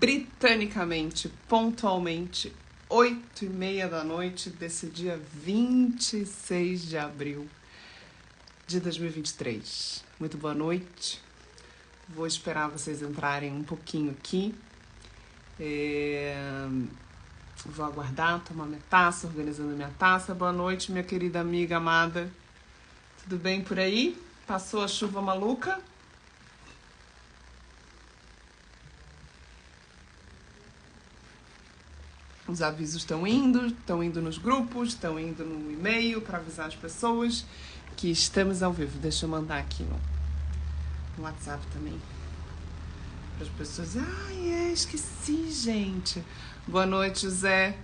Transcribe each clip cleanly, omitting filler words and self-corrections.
britanicamente, pontualmente, 8h30 da noite desse dia 26 de abril de 2023. Muito boa noite. Vou esperar vocês entrarem um pouquinho aqui. Vou aguardar, tomar minha taça, organizando minha taça. Boa noite, minha querida amiga amada. Tudo bem por aí? Passou a chuva maluca? Os avisos estão indo nos grupos, estão indo no e-mail para avisar as pessoas que estamos ao vivo. Deixa eu mandar aqui no WhatsApp também. Para as pessoas. Esqueci, gente. Boa noite, José.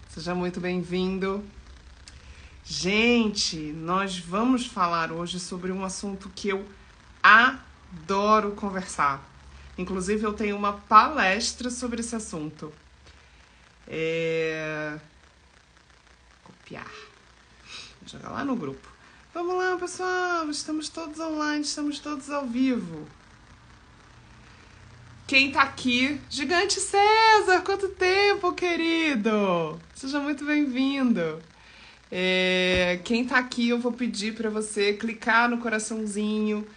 Seja muito bem-vindo. Gente, nós vamos falar hoje sobre um assunto que eu adoro conversar. Inclusive, eu tenho uma palestra sobre esse assunto. Copiar. Vou jogar lá no grupo. Vamos lá, pessoal. Estamos todos online, estamos todos ao vivo. Quem tá aqui? Gigante César, quanto tempo, querido! Seja muito bem-vindo. Quem tá aqui, eu vou pedir para você clicar no coraçãozinho,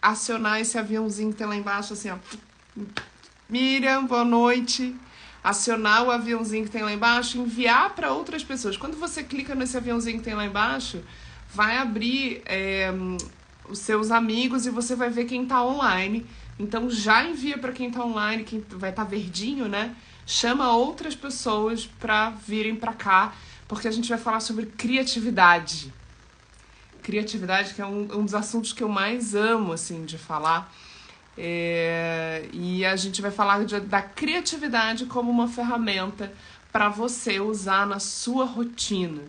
acionar esse aviãozinho que tem lá embaixo, assim, ó. Miriam, boa noite. Acionar o aviãozinho que tem lá embaixo, enviar para outras pessoas. Quando você clica nesse aviãozinho que tem lá embaixo, vai abrir os seus amigos e você vai ver quem tá online. Então já envia para quem tá online, quem vai estar verdinho, né? Chama outras pessoas para virem para cá, porque a gente vai falar sobre criatividade. Criatividade, que é um dos assuntos que eu mais amo, assim, de falar. E a gente vai falar da criatividade como uma ferramenta para você usar na sua rotina.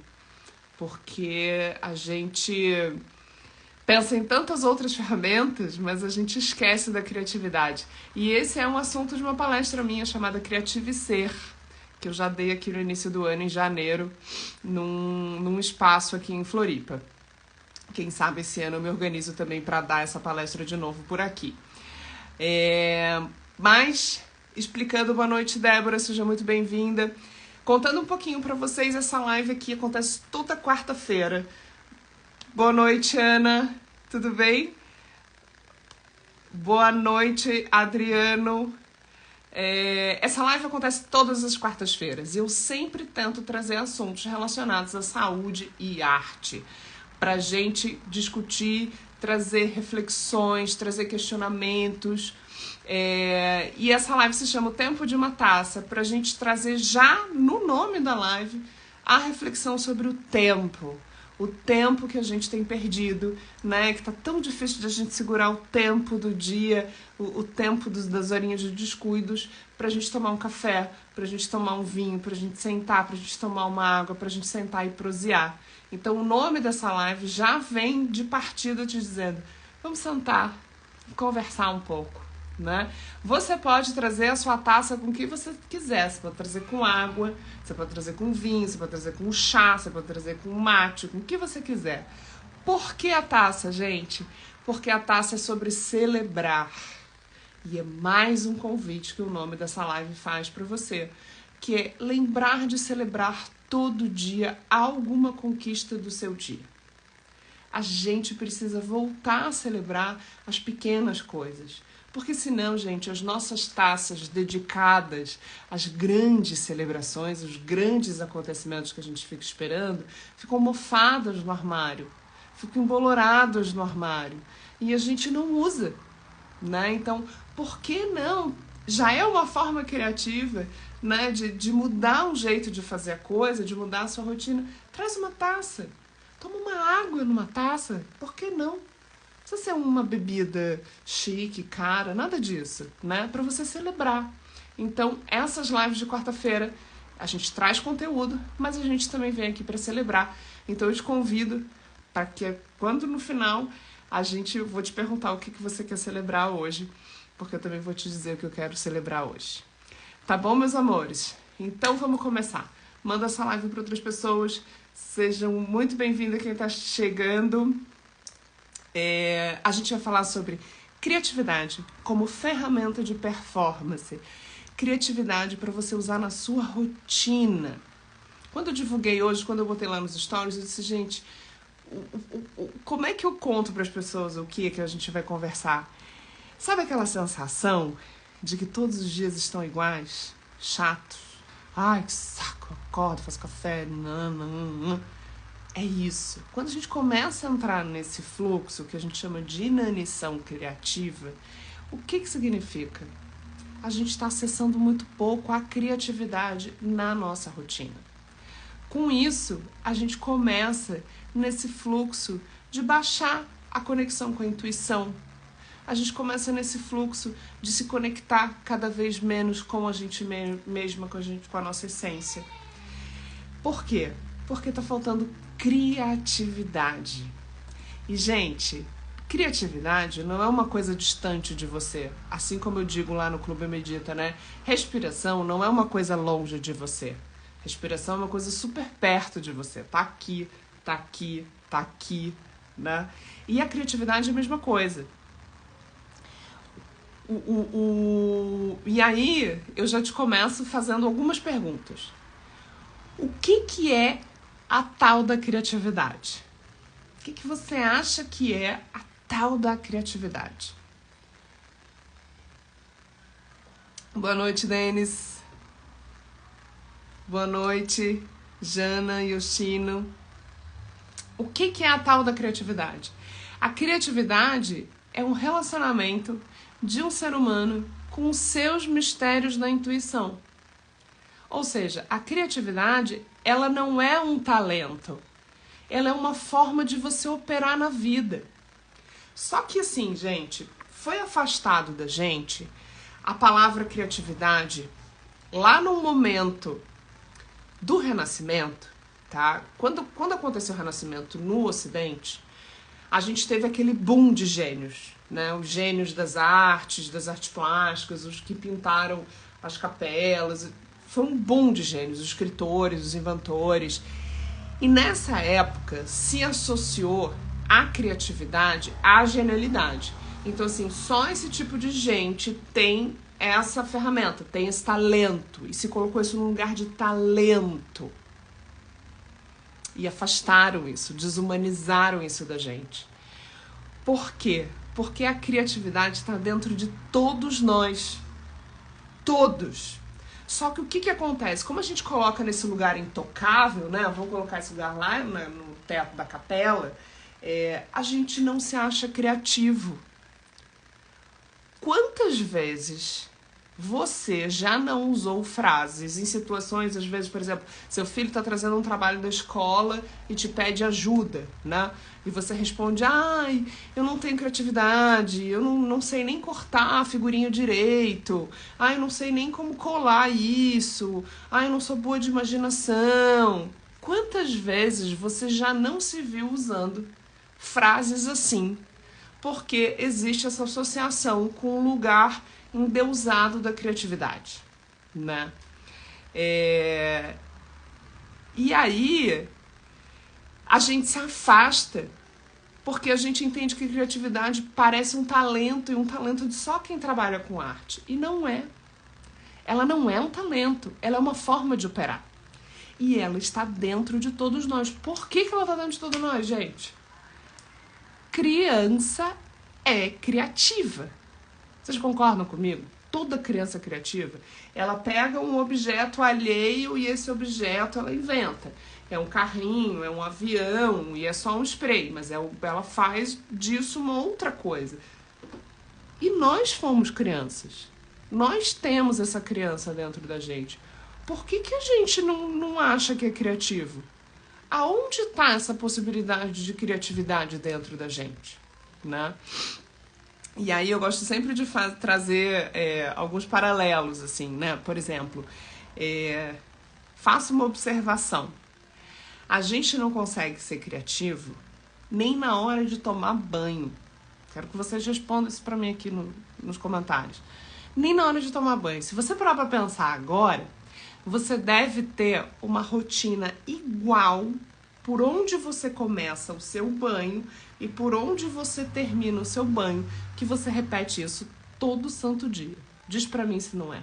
Porque a gente pensa em tantas outras ferramentas, mas a gente esquece da criatividade. E esse é um assunto de uma palestra minha chamada Criative Ser, que eu já dei aqui no início do ano, em janeiro, num espaço aqui em Floripa. Quem sabe esse ano eu me organizo também para dar essa palestra de novo por aqui. Mas, explicando, boa noite, Débora, seja muito bem-vinda. Contando um pouquinho para vocês, essa live aqui acontece toda quarta-feira. Boa noite, Ana, tudo bem? Boa noite, Adriano. Essa live acontece todas as quartas-feiras e eu sempre tento trazer assuntos relacionados à saúde e arte pra gente discutir, trazer reflexões, trazer questionamentos. E essa live se chama O Tempo de uma Taça, pra gente trazer já no nome da live a reflexão sobre o tempo que a gente tem perdido, né? Que tá tão difícil de a gente segurar o tempo do dia, o tempo das horinhas de descuidos, pra gente tomar um café, pra gente tomar um vinho, pra gente sentar, pra gente tomar uma água, pra gente sentar e prosear. Então o nome dessa live já vem de partida te dizendo, vamos sentar e conversar um pouco, né? Você pode trazer a sua taça com o que você quiser. Você pode trazer com água, você pode trazer com vinho, você pode trazer com chá, você pode trazer com mate, com o que você quiser. Por que a taça, gente? Porque a taça é sobre celebrar. E é mais um convite que o nome dessa live faz para você, que é lembrar de celebrar todo dia alguma conquista do seu dia. A gente precisa voltar a celebrar as pequenas coisas. Porque senão, gente, as nossas taças dedicadas às grandes celebrações, os grandes acontecimentos que a gente fica esperando, ficam mofadas no armário, ficam emboloradas no armário e a gente não usa, né? Então, por que não? Já é uma forma criativa, né, de mudar um jeito de fazer a coisa, de mudar a sua rotina. Traz uma taça, toma uma água numa taça, por que não? Não precisa ser uma bebida chique, cara, nada disso, né? Para você celebrar. Então, essas lives de quarta-feira, a gente traz conteúdo, mas a gente também vem aqui para celebrar. Então, eu te convido para que, quando no final, vou te perguntar o que você quer celebrar hoje, porque eu também vou te dizer o que eu quero celebrar hoje. Tá bom, meus amores? Então, vamos começar. Manda essa live para outras pessoas. Sejam muito bem-vindos quem está chegando. A gente vai falar sobre Criatividade como ferramenta de performance. Criatividade para você usar na sua rotina. Quando eu divulguei hoje, quando eu botei lá nos stories, eu disse, gente, como é que eu conto para as pessoas o que a gente vai conversar? Sabe aquela sensação de que todos os dias estão iguais? Chatos. Ai, que saco. Eu acordo, faço café. Não. É isso. Quando a gente começa a entrar nesse fluxo que a gente chama de inanição criativa, o que significa? A gente está acessando muito pouco a criatividade na nossa rotina. Com isso, a gente começa nesse fluxo de baixar a conexão com a intuição. A gente começa nesse fluxo de se conectar cada vez menos com a gente mesma, com a nossa essência. Por quê? Porque tá faltando criatividade. E, gente, criatividade não é uma coisa distante de você. Assim como eu digo lá no Clube Medita, né? Respiração não é uma coisa longe de você. Respiração é uma coisa super perto de você. Tá aqui, tá aqui, tá aqui, né? E a criatividade é a mesma coisa. E aí, eu já te começo fazendo algumas perguntas. O que é a tal da criatividade? O que você acha que é a tal da criatividade? Boa noite, Denis. Boa noite, Jana, Yoshino. O que é a tal da criatividade? A criatividade é um relacionamento de um ser humano com os seus mistérios da intuição. Ou seja, a criatividade, ela não é um talento. Ela é uma forma de você operar na vida. Só que assim, gente, foi afastado da gente a palavra criatividade lá no momento do Renascimento, tá? Quando aconteceu o Renascimento no Ocidente, a gente teve aquele boom de gênios, né? Os gênios das artes plásticas, os que pintaram as capelas. Foi um boom de gênios, os escritores, os inventores. E nessa época se associou a criatividade à genialidade. Então, assim, só esse tipo de gente tem essa ferramenta, tem esse talento. E se colocou isso num lugar de talento. E afastaram isso, desumanizaram isso da gente. Por quê? Porque a criatividade está dentro de todos nós. Todos. Só que o que acontece? Como a gente coloca nesse lugar intocável, né? Vamos colocar esse lugar lá no teto da capela, a gente não se acha criativo. Quantas vezes você já não usou frases em situações, às vezes, por exemplo, seu filho está trazendo um trabalho da escola e te pede ajuda, né? E você responde, ai, eu não tenho criatividade, eu não sei nem cortar a figurinha direito, ai, eu não sei nem como colar isso, ai, eu não sou boa de imaginação. Quantas vezes você já não se viu usando frases assim? Porque existe essa associação com o lugar endeusado da criatividade, né? E aí a gente se afasta porque a gente entende que criatividade parece um talento e um talento de só quem trabalha com arte. E não é. Ela não é um talento, ela é uma forma de operar. E ela está dentro de todos nós. Por que ela está dentro de todos nós, gente? Criança é criativa. Vocês concordam comigo? Toda criança criativa, ela pega um objeto alheio e esse objeto ela inventa. É um carrinho, é um avião e é só um spray, mas ela faz disso uma outra coisa. E nós fomos crianças. Nós temos essa criança dentro da gente. Por que a gente não acha que é criativo? Aonde está essa possibilidade de criatividade dentro da gente, né? E aí eu gosto sempre de trazer alguns paralelos, assim, né? Por exemplo, faça uma observação. A gente não consegue ser criativo nem na hora de tomar banho. Quero que vocês respondam isso pra mim aqui nos comentários. Nem na hora de tomar banho. Se você parar pra pensar agora, você deve ter uma rotina igual por onde você começa o seu banho e por onde você termina o seu banho, que você repete isso todo santo dia. Diz pra mim se não é.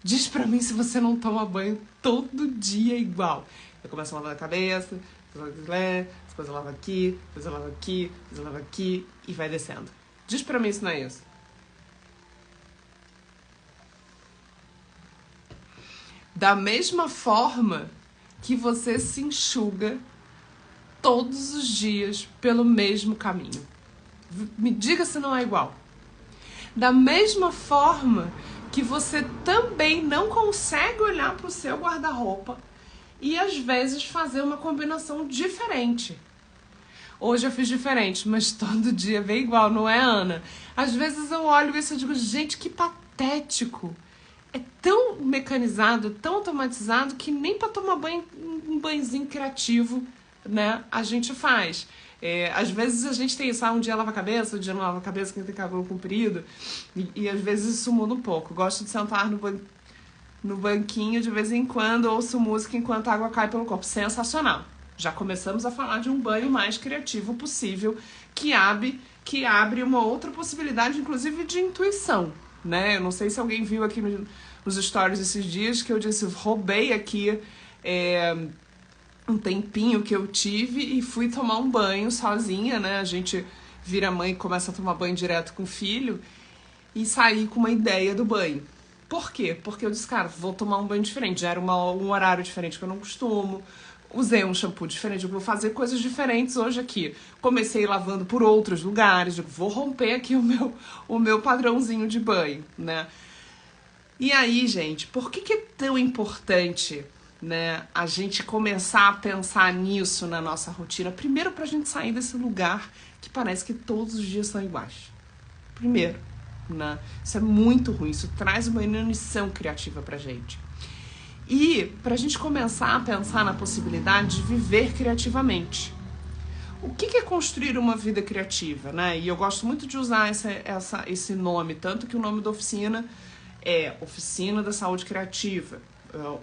Diz pra mim se você não toma banho todo dia igual. Eu começo a lavar a cabeça, depois eu lavo aqui, depois eu lavo aqui, depois eu lavo aqui e vai descendo. Diz pra mim se não é isso. Da mesma forma que você se enxuga todos os dias pelo mesmo caminho. Me diga se não é igual. Da mesma forma que você também não consegue olhar para o seu guarda-roupa e às vezes fazer uma combinação diferente. Hoje eu fiz diferente, mas todo dia vem igual, não é, Ana? Às vezes eu olho isso e digo, gente, que patético. É tão mecanizado, tão automatizado, que nem para tomar banho, um banhozinho criativo, né, a gente faz. Às vezes a gente tem isso, um dia lava a cabeça, um dia não lava a cabeça, quem tem cabelo comprido, e às vezes isso muda um pouco. Gosto de sentar no banquinho de vez em quando, ouço música enquanto a água cai pelo corpo. Sensacional. Já começamos a falar de um banho mais criativo possível, que abre uma outra possibilidade, inclusive de intuição, né? Eu não sei se alguém viu aqui nos stories esses dias que eu disse, roubei aqui um tempinho que eu tive e fui tomar um banho sozinha, né? A gente vira mãe e começa a tomar banho direto com o filho e saí com uma ideia do banho. Por quê? Porque eu disse, cara, vou tomar um banho diferente. Já era um horário diferente que eu não costumo. Usei um shampoo diferente, eu vou fazer coisas diferentes hoje aqui. Comecei lavando por outros lugares, vou romper aqui o meu padrãozinho de banho, né? E aí, gente, por que é tão importante, né, a gente começar a pensar nisso na nossa rotina? Primeiro, pra gente sair desse lugar que parece que todos os dias são iguais. Primeiro, né? Isso é muito ruim, isso traz uma inanição criativa pra gente. E pra gente começar a pensar na possibilidade de viver criativamente. O que é construir uma vida criativa, né? E eu gosto muito de usar esse nome, tanto que o nome da oficina é Oficina da Saúde Criativa.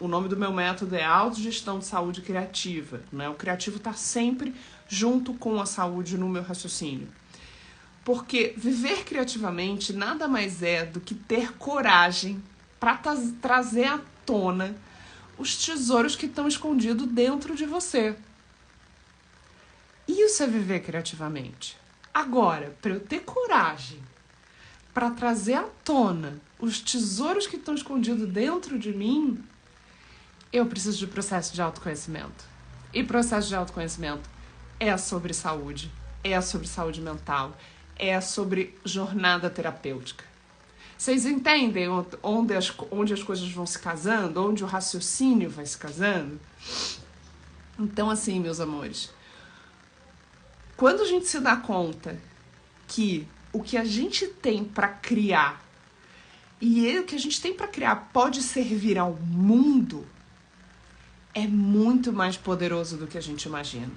O nome do meu método é Autogestão de Saúde Criativa, né? O criativo está sempre junto com a saúde no meu raciocínio. Porque viver criativamente nada mais é do que ter coragem para trazer à tona os tesouros que estão escondidos dentro de você. Isso é viver criativamente. Agora, para eu ter coragem para trazer à tona os tesouros que estão escondidos dentro de mim, eu preciso de processo de autoconhecimento. E processo de autoconhecimento é sobre saúde mental, é sobre jornada terapêutica. Vocês entendem onde as coisas vão se casando, onde o raciocínio vai se casando? Então, assim, meus amores, quando a gente se dá conta que o que a gente tem para criar e o que a gente tem para criar pode servir ao mundo, é muito mais poderoso do que a gente imagina.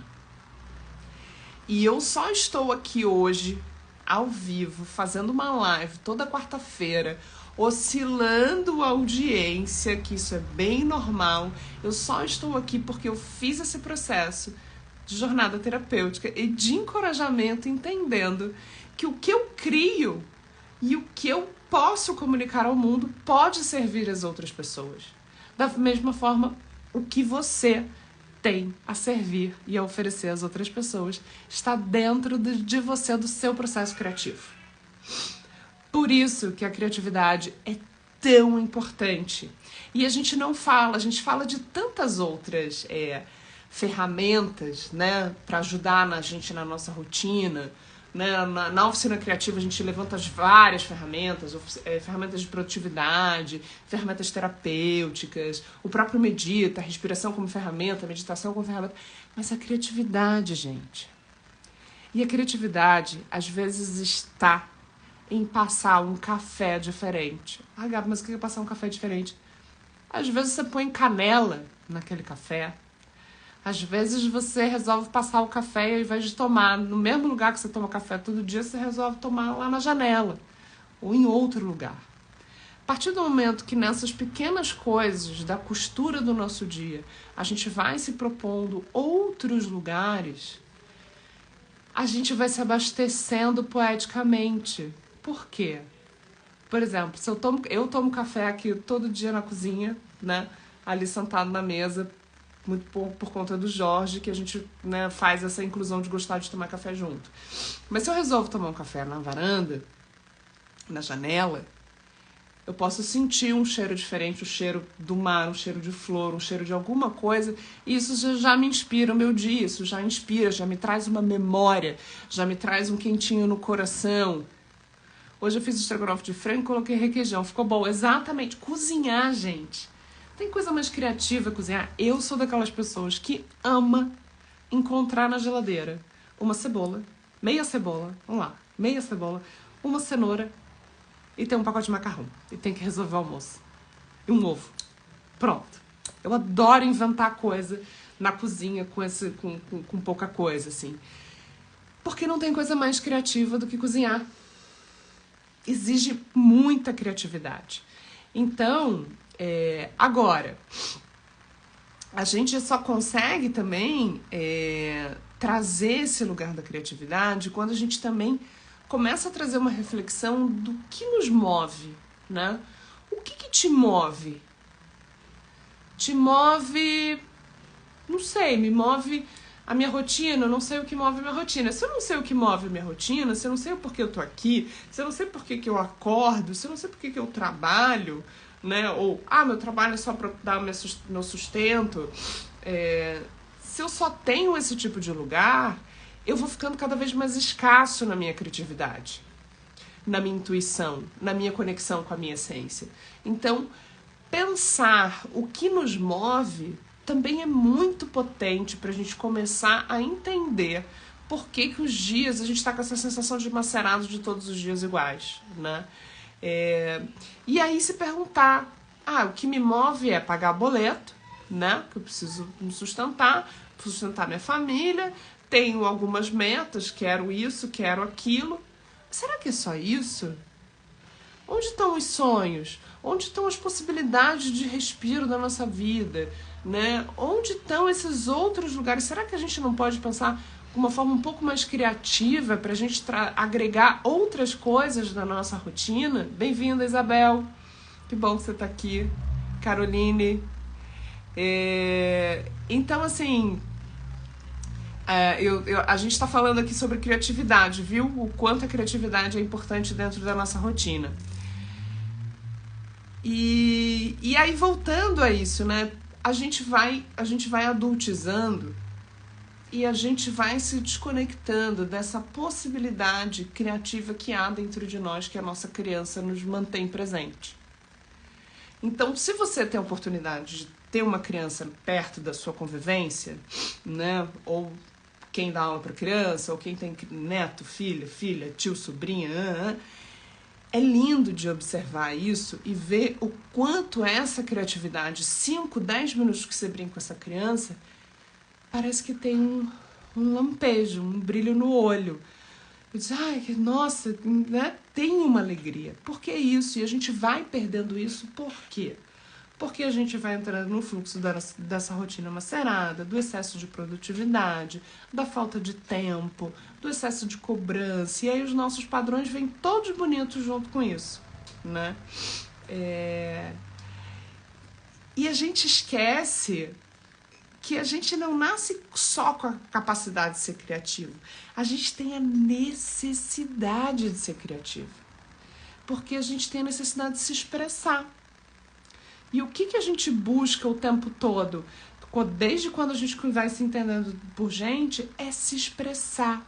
E eu só estou aqui hoje, ao vivo, fazendo uma live toda quarta-feira, oscilando a audiência, que isso é bem normal. Eu só estou aqui porque eu fiz esse processo de jornada terapêutica e de encorajamento, entendendo que o que eu crio e o que eu posso comunicar ao mundo pode servir às outras pessoas. Da mesma forma, o que você tem a servir e a oferecer às outras pessoas está dentro de você, do seu processo criativo. Por isso que a criatividade é tão importante. E a gente não fala, a gente fala de tantas outras ferramentas, né, para ajudar a gente na nossa rotina. Né? Na oficina criativa a gente levanta várias ferramentas, ferramentas de produtividade, ferramentas terapêuticas, o próprio medita, a respiração como ferramenta, a meditação como ferramenta, mas a criatividade, gente. E a criatividade às vezes está em passar um café diferente. Ah, Gabi, mas o que é passar um café diferente? Às vezes você põe canela naquele café. Às vezes você resolve passar o café e ao invés de tomar no mesmo lugar que você toma café todo dia, você resolve tomar lá na janela ou em outro lugar. A partir do momento que nessas pequenas coisas da costura do nosso dia, a gente vai se propondo outros lugares, a gente vai se abastecendo poeticamente. Por quê? Por exemplo, se eu tomo café aqui todo dia na cozinha, né? Ali sentado na mesa, muito por conta do Jorge, que a gente, né, faz essa inclusão de gostar de tomar café junto. Mas se eu resolvo tomar um café na varanda, na janela, eu posso sentir um cheiro diferente, o cheiro do mar, um cheiro de flor, um cheiro de alguma coisa, e isso já me inspira o meu dia, isso já inspira, já me traz uma memória, já me traz um quentinho no coração. Hoje eu fiz estrogonofe de frango e coloquei requeijão, ficou bom. Exatamente, cozinhar, gente. Tem coisa mais criativa cozinhar? Eu sou daquelas pessoas que ama encontrar na geladeira uma cebola, meia cebola, vamos lá, meia cebola, uma cenoura, e tem um pacote de macarrão. E tem que resolver o almoço. E um ovo. Pronto. Eu adoro inventar coisa na cozinha com pouca coisa, assim. Porque não tem coisa mais criativa do que cozinhar. Exige muita criatividade. Então, agora, a gente só consegue também trazer esse lugar da criatividade quando a gente também começa a trazer uma reflexão do que nos move, né? O que te move? Te move, não sei, me move a minha rotina, eu não sei o que move a minha rotina. Se eu não sei o que move a minha rotina, se eu não sei o porquê eu tô aqui, se eu não sei porquê que eu acordo, se eu não sei porquê que eu trabalho, né? Ou, meu trabalho é só pra dar meu sustento. Se eu só tenho esse tipo de lugar, eu vou ficando cada vez mais escasso na minha criatividade, na minha intuição, na minha conexão com a minha essência. Então, pensar o que nos move também é muito potente para a gente começar a entender por que os dias a gente está com essa sensação de macerado de todos os dias iguais, né? E aí se perguntar, o que me move é pagar boleto, né? Que eu preciso me sustentar minha família, tenho algumas metas, quero isso, quero aquilo. Será que é só isso? Onde estão os sonhos? Onde estão as possibilidades de respiro da nossa vida? Né? Onde estão esses outros lugares? Será que a gente não pode pensar de uma forma um pouco mais criativa para a gente agregar outras coisas na nossa rotina? Bem-vinda, Isabel. Que bom que você está aqui. Caroline. Então, assim, a gente está falando aqui sobre criatividade, viu? O quanto a criatividade é importante dentro da nossa rotina. E aí, voltando a isso, né? A gente vai adultizando e a gente vai se desconectando dessa possibilidade criativa que há dentro de nós, que a nossa criança nos mantém presente. Então, se você tem a oportunidade de ter uma criança perto da sua convivência, né? Ou quem dá aula para criança, ou quem tem neto, filha, tio, sobrinha, é lindo de observar isso e ver o quanto essa criatividade, 5, 10 minutos que você brinca com essa criança, parece que tem um lampejo, um brilho no olho. Eu digo, nossa, né? Tem uma alegria. Por que isso? E a gente vai perdendo isso por quê? Porque a gente vai entrando no fluxo dessa rotina macerada, do excesso de produtividade, da falta de tempo, do excesso de cobrança. E aí os nossos padrões vêm todos bonitos junto com isso, né? E a gente esquece que a gente não nasce só com a capacidade de ser criativo. A gente tem a necessidade de ser criativo. Porque a gente tem a necessidade de se expressar. E o que a gente busca o tempo todo, desde quando a gente vai se entendendo por gente, é se expressar.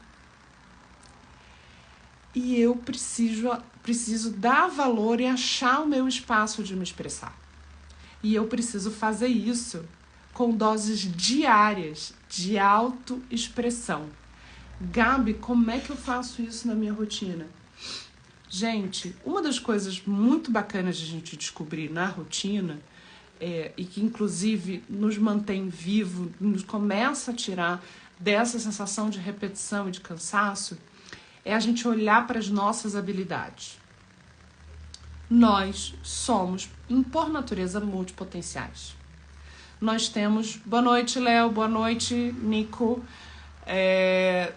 E eu preciso dar valor e achar o meu espaço de me expressar. E eu preciso fazer isso com doses diárias de autoexpressão. Gabi, como é que eu faço isso na minha rotina? Gente, uma das coisas muito bacanas de a gente descobrir na rotina, e que inclusive nos mantém vivo, nos começa a tirar dessa sensação de repetição e de cansaço, é a gente olhar para as nossas habilidades. Nós somos, por natureza, multipotenciais. Nós temos... Boa noite, Léo. Boa noite, Nico.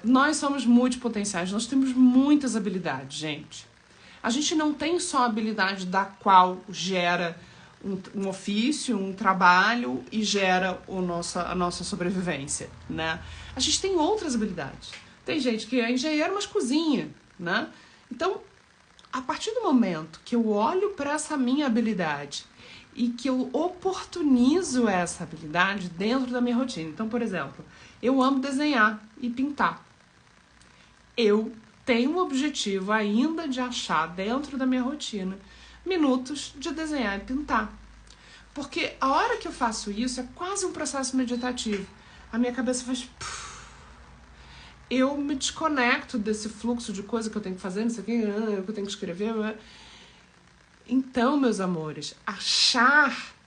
Nós somos multipotenciais, nós temos muitas habilidades, gente. A gente não tem só a habilidade da qual gera um ofício, um trabalho e gera a nossa sobrevivência, né? A gente tem outras habilidades. Tem gente que é engenheiro, mas cozinha, né? Então, a partir do momento que eu olho para essa minha habilidade e que eu oportunizo essa habilidade dentro da minha rotina. Então, por exemplo, eu amo desenhar e pintar. Eu tenho o objetivo ainda de achar dentro da minha rotina minutos de desenhar e pintar. Porque a hora que eu faço isso é quase um processo meditativo. A minha cabeça faz... Eu me desconecto desse fluxo de coisa que eu tenho que fazer, não sei o que eu tenho que escrever. Então, meus amores,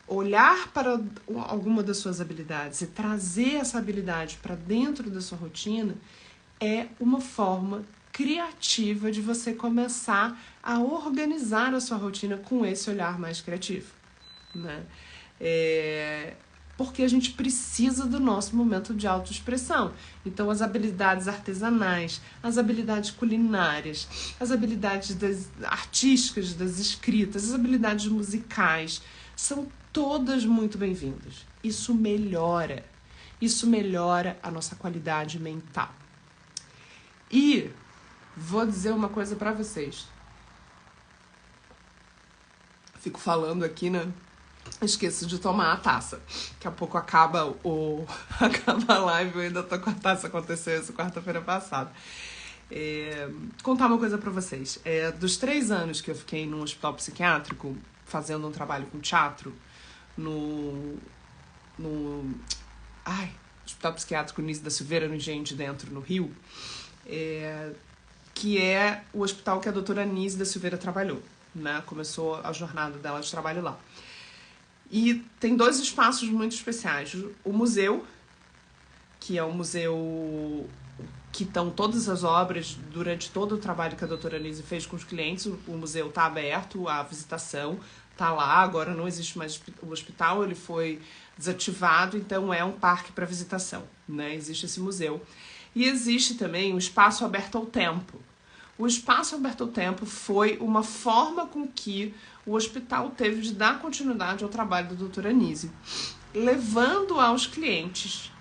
olhar para alguma das suas habilidades e trazer essa habilidade para dentro da sua rotina é uma forma criativa de você começar a organizar a sua rotina com esse olhar mais criativo, né? Porque a gente precisa do nosso momento de autoexpressão. Então, as habilidades artesanais, as habilidades culinárias, as habilidades artísticas, das escritas, as habilidades musicais, são todas muito bem-vindas. Isso melhora a nossa qualidade mental. E vou dizer uma coisa pra vocês. Fico falando aqui, né? Esqueço de tomar a taça. Daqui a pouco acaba a live, eu ainda tô com a taça, aconteceu isso quarta-feira passada. Contar uma coisa pra vocês. Dos 3 anos que eu fiquei num hospital psiquiátrico, fazendo um trabalho com teatro, no Hospital Psiquiátrico Nise da Silveira, no Engenho de Dentro, no Rio, que é o hospital que a doutora Nise da Silveira trabalhou, né? Começou a jornada dela de trabalho lá. E tem 2 espaços muito especiais. O museu, que é um museu que estão todas as obras durante todo o trabalho que a doutora Nise fez com os clientes. O museu está aberto, a visitação está lá. Agora não existe mais o hospital, ele foi desativado, então é um parque para visitação, né? Existe esse museu. E existe também o Espaço Aberto ao Tempo. O Espaço Aberto ao Tempo foi uma forma com que o hospital teve de dar continuidade ao trabalho da doutora Nise, levando aos clientes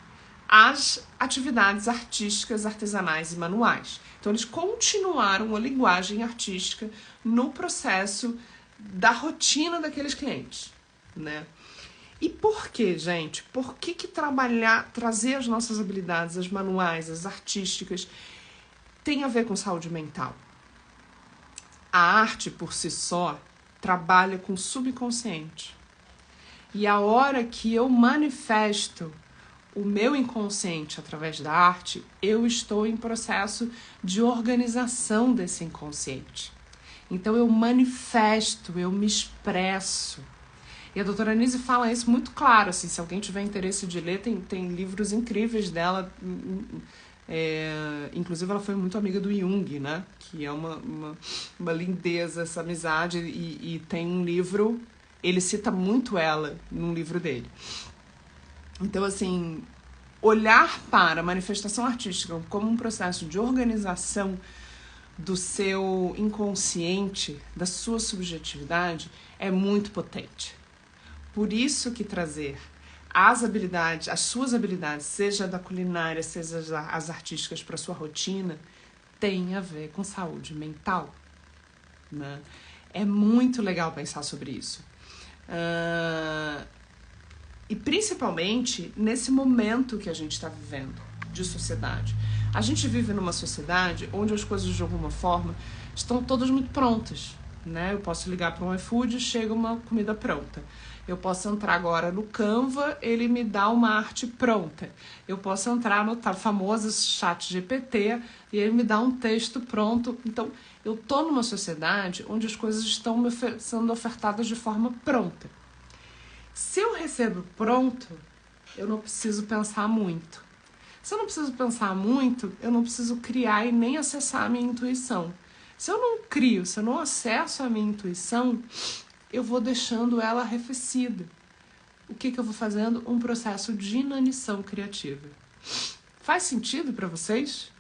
as atividades artísticas, artesanais e manuais. Então, eles continuaram a linguagem artística no processo da rotina daqueles clientes, né? E por que, gente? Por que trazer as nossas habilidades, as manuais, as artísticas, tem a ver com saúde mental? A arte, por si só, trabalha com o subconsciente. E a hora que eu manifesto o meu inconsciente através da arte, eu estou em processo de organização desse inconsciente. Então eu manifesto, eu me expresso. E a doutora Nise fala isso muito claro, assim, se alguém tiver interesse de ler, tem livros incríveis dela. Inclusive ela foi muito amiga do Jung, né? Que é uma lindeza essa amizade, e tem um livro, ele cita muito ela num livro dele. Então, assim, olhar para a manifestação artística como um processo de organização do seu inconsciente, da sua subjetividade, é muito potente. Por isso que trazer as suas habilidades, seja da culinária, seja as artísticas, para sua rotina, tem a ver com saúde mental, né? É muito legal pensar sobre isso. E principalmente nesse momento que a gente está vivendo de sociedade. A gente vive numa sociedade onde as coisas, de alguma forma, estão todas muito prontas, né? Eu posso ligar para um iFood e chega uma comida pronta. Eu posso entrar agora no Canva, ele me dá uma arte pronta. Eu posso entrar no famoso ChatGPT e ele me dá um texto pronto. Então, eu estou numa sociedade onde as coisas estão sendo ofertadas de forma pronta. Se eu recebo pronto, eu não preciso pensar muito. Se eu não preciso pensar muito, eu não preciso criar e nem acessar a minha intuição. Se eu não crio, se eu não acesso a minha intuição, eu vou deixando ela arrefecida. O que eu vou fazendo? Um processo de inanição criativa. Faz sentido para vocês?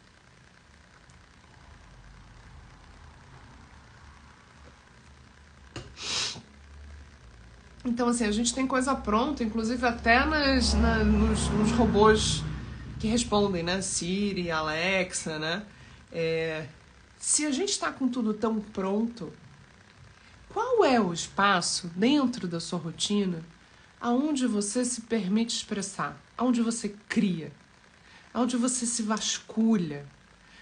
Então, assim, a gente tem coisa pronta, inclusive até nos robôs que respondem, né? Siri, Alexa, né? Se a gente está com tudo tão pronto, qual é o espaço dentro da sua rotina aonde você se permite expressar, aonde você cria, aonde você se vasculha,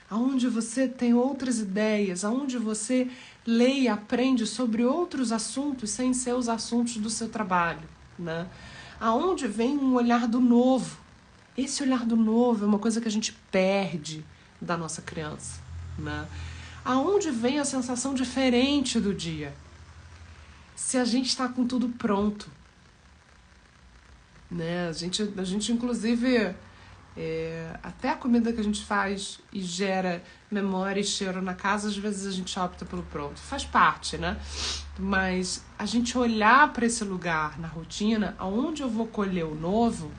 aonde você tem outras ideias, aonde você lê e aprende sobre outros assuntos sem ser os assuntos do seu trabalho, né? Aonde vem um olhar do novo. Esse olhar do novo é uma coisa que a gente perde da nossa criança, né? Aonde vem a sensação diferente do dia? Se a gente está com tudo pronto, né? A gente inclusive, até a comida que a gente faz e gera memória e cheiro na casa, às vezes a gente opta pelo pronto. Faz parte, né? Mas a gente olhar para esse lugar na rotina, aonde eu vou colher o novo,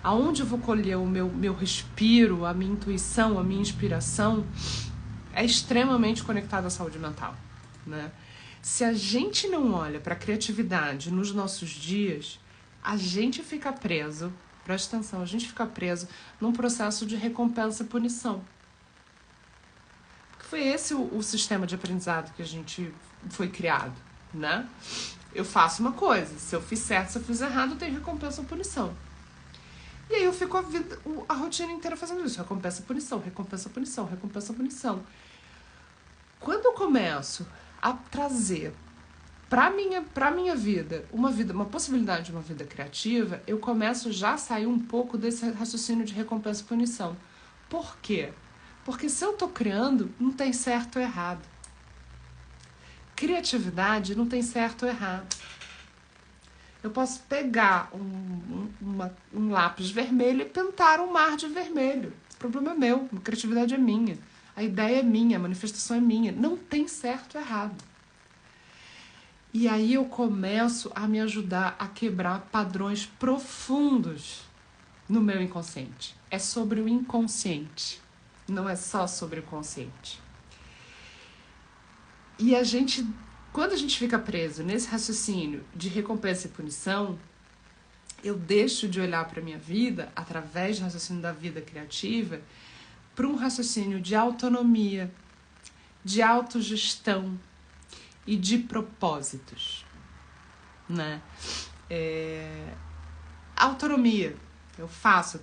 aonde eu vou colher o meu respiro, a minha intuição, a minha inspiração, é extremamente conectado à saúde mental, né? Se a gente não olha para a criatividade nos nossos dias, a gente fica preso, presta atenção, a gente fica preso num processo de recompensa e punição. Porque foi esse o sistema de aprendizado que a gente foi criado, né? Eu faço uma coisa, se eu fiz certo, se eu fiz errado, tem recompensa ou punição. E aí eu fico a rotina inteira fazendo isso, recompensa, punição, recompensa, punição, recompensa, punição. Quando eu começo a trazer para minha vida, uma possibilidade de uma vida criativa, eu começo já a sair um pouco desse raciocínio de recompensa e punição. Por quê? Porque se eu tô criando, não tem certo ou errado. Criatividade não tem certo ou errado. Eu posso pegar um lápis vermelho e pintar um mar de vermelho. O problema é meu, a criatividade é minha. A ideia é minha, a manifestação é minha. Não tem certo ou errado. E aí eu começo a me ajudar a quebrar padrões profundos no meu inconsciente. É sobre o inconsciente, não é só sobre o consciente. E quando a gente fica preso nesse raciocínio de recompensa e punição, eu deixo de olhar para a minha vida, através do raciocínio da vida criativa, para um raciocínio de autonomia, de autogestão e de propósitos, né? Autonomia, eu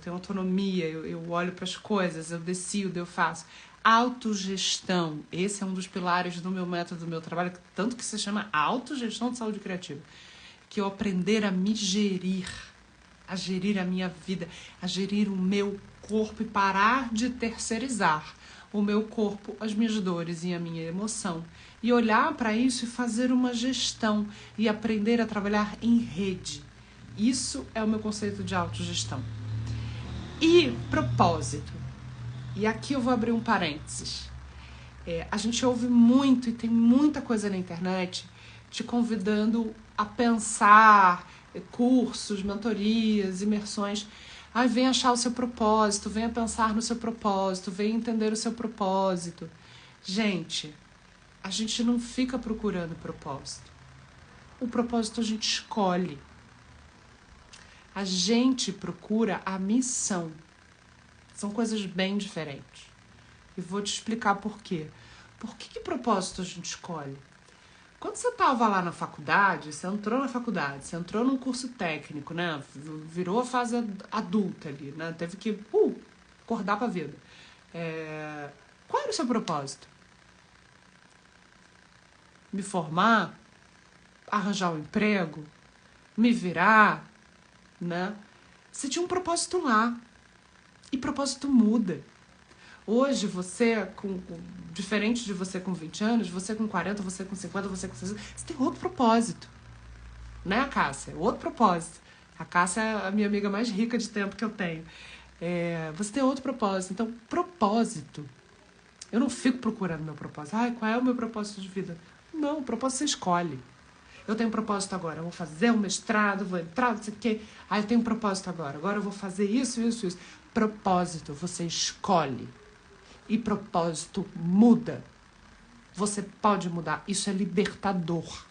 tenho autonomia, eu olho para as coisas, eu decido, eu faço. Autogestão, esse é um dos pilares do meu método, do meu trabalho, tanto que se chama autogestão de saúde criativa, que eu aprender a me gerir, a gerir a minha vida, a gerir o meu corpo e parar de terceirizar o meu corpo, as minhas dores e a minha emoção. E olhar para isso e fazer uma gestão e aprender a trabalhar em rede. Isso é o meu conceito de autogestão. E propósito. E aqui eu vou abrir um parênteses. A gente ouve muito e tem muita coisa na internet te convidando a pensar cursos, mentorias, imersões. Aí vem achar o seu propósito, venha pensar no seu propósito, venha entender o seu propósito. Gente, a gente não fica procurando propósito. O propósito a gente escolhe. A gente procura a missão. São coisas bem diferentes. E vou te explicar por quê. Por que propósito a gente escolhe? Quando você estava lá na faculdade, você entrou na faculdade, você entrou num curso técnico, né? Virou a fase adulta ali, né? Teve que acordar pra vida. Qual era o seu propósito? Me formar? Arranjar um emprego? Me virar? Né? Você tinha um propósito lá. E propósito muda. Hoje você, diferente de você com 20 anos, você com 40, você com 50, você com 60, você tem outro propósito. Né, Cássia? Outro propósito. A Cássia é a minha amiga mais rica de tempo que eu tenho. Você tem outro propósito. Então, propósito. Eu não fico procurando meu propósito. Qual é o meu propósito de vida? Não, o propósito você escolhe. Eu tenho um propósito agora, eu vou fazer um mestrado, vou entrar, não sei o quê. Eu tenho um propósito agora eu vou fazer isso, isso, isso. propósito você escolhe. E propósito muda. Você pode mudar. Isso é libertador.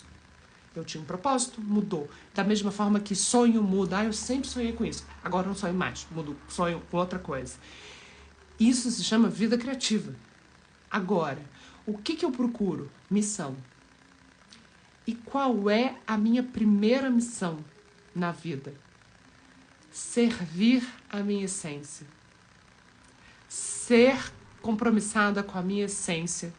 Eu tinha um propósito, mudou. Da mesma forma que sonho muda. Eu sempre sonhei com isso. Agora não sonho mais. Mudo, sonho com outra coisa. Isso se chama vida criativa. Agora, o que eu procuro? Missão. E qual é a minha primeira missão na vida? Servir a minha essência. Ser compromissada com a minha essência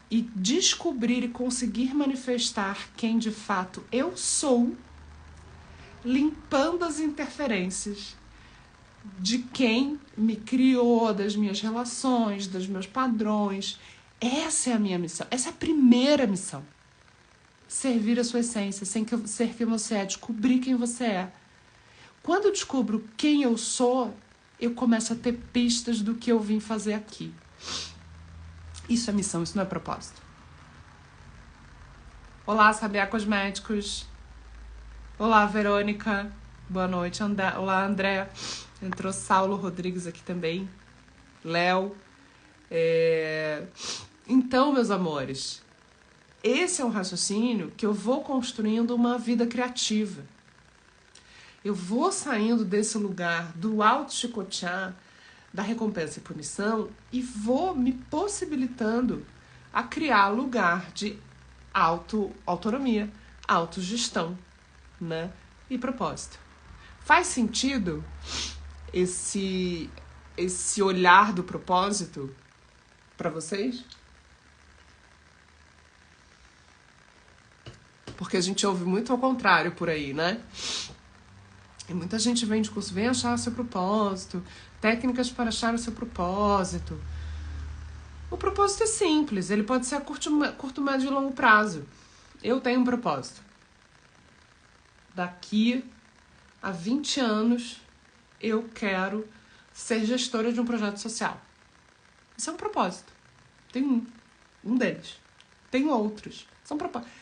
e descobrir e conseguir manifestar quem de fato eu sou, limpando as interferências de quem me criou, das minhas relações, dos meus padrões. Essa é a minha missão. Essa é a primeira missão. Servir a sua essência, ser quem você é, descobrir quem você é. Quando eu descubro quem eu sou, eu começo a ter pistas do que eu vim fazer aqui. Isso é missão, isso não é propósito. Olá, Sabiá Cosméticos. Olá, Verônica. Boa noite. Olá, André. Entrou Saulo Rodrigues aqui também. Léo. Então, meus amores, esse é um raciocínio que eu vou construindo uma vida criativa. Eu vou saindo desse lugar do auto-chicotear, da recompensa e punição, e vou me possibilitando a criar lugar de autonomia, autogestão, né? E propósito. Faz sentido esse olhar do propósito para vocês? Porque a gente ouve muito ao contrário por aí, né? E muita gente vem de curso, vem achar o seu propósito, técnicas para achar o seu propósito. O propósito é simples, ele pode ser a curto, médio e longo prazo. Eu tenho um propósito. Daqui a 20 anos, eu quero ser gestora de um projeto social. Isso é um propósito. Tem um deles. Tem outros. São propósitos.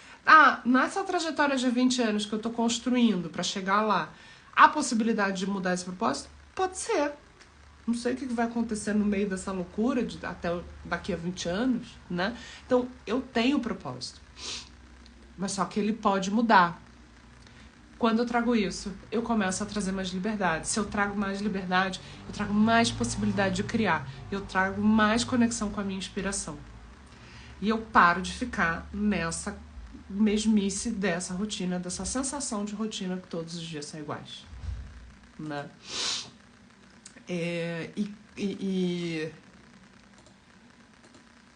Nessa trajetória de 20 anos que eu estou construindo para chegar lá, há possibilidade de mudar esse propósito? Pode ser. Não sei o que vai acontecer no meio dessa loucura até daqui a 20 anos, né? Então, eu tenho propósito. Mas só que ele pode mudar. Quando eu trago isso, eu começo a trazer mais liberdade. Se eu trago mais liberdade, eu trago mais possibilidade de criar. Eu trago mais conexão com a minha inspiração. E eu paro de ficar nessa mesmice dessa rotina, dessa sensação de rotina que todos os dias são iguais, né?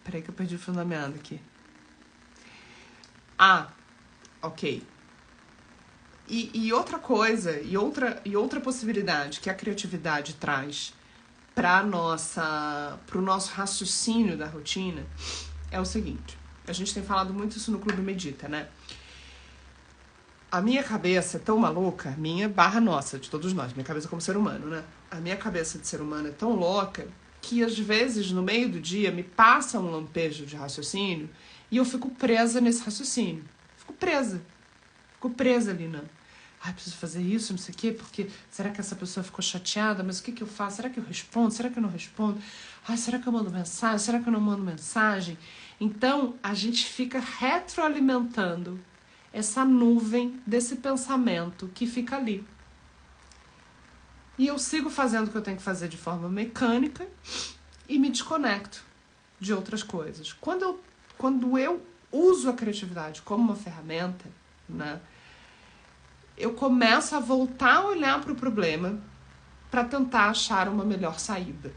Peraí que eu perdi o fio da meada aqui. Ok. E outra coisa, e outra possibilidade que a criatividade traz para o nosso raciocínio da rotina é o seguinte. A gente tem falado muito isso no Clube Medita, né? A minha cabeça é tão maluca, minha barra nossa, de todos nós, minha cabeça como ser humano, né? A minha cabeça de ser humano é tão louca que às vezes no meio do dia me passa um lampejo de raciocínio e eu fico presa nesse raciocínio. Fico presa ali, né? Preciso fazer isso, não sei o quê, porque será que essa pessoa ficou chateada? Mas o que eu faço? Será que eu respondo? Será que eu não respondo? Será que eu mando mensagem? Será que eu não mando mensagem? Então, a gente fica retroalimentando essa nuvem desse pensamento que fica ali. E eu sigo fazendo o que eu tenho que fazer de forma mecânica e me desconecto de outras coisas. Quando eu uso a criatividade como uma ferramenta, né, eu começo a voltar a olhar para o problema para tentar achar uma melhor saída.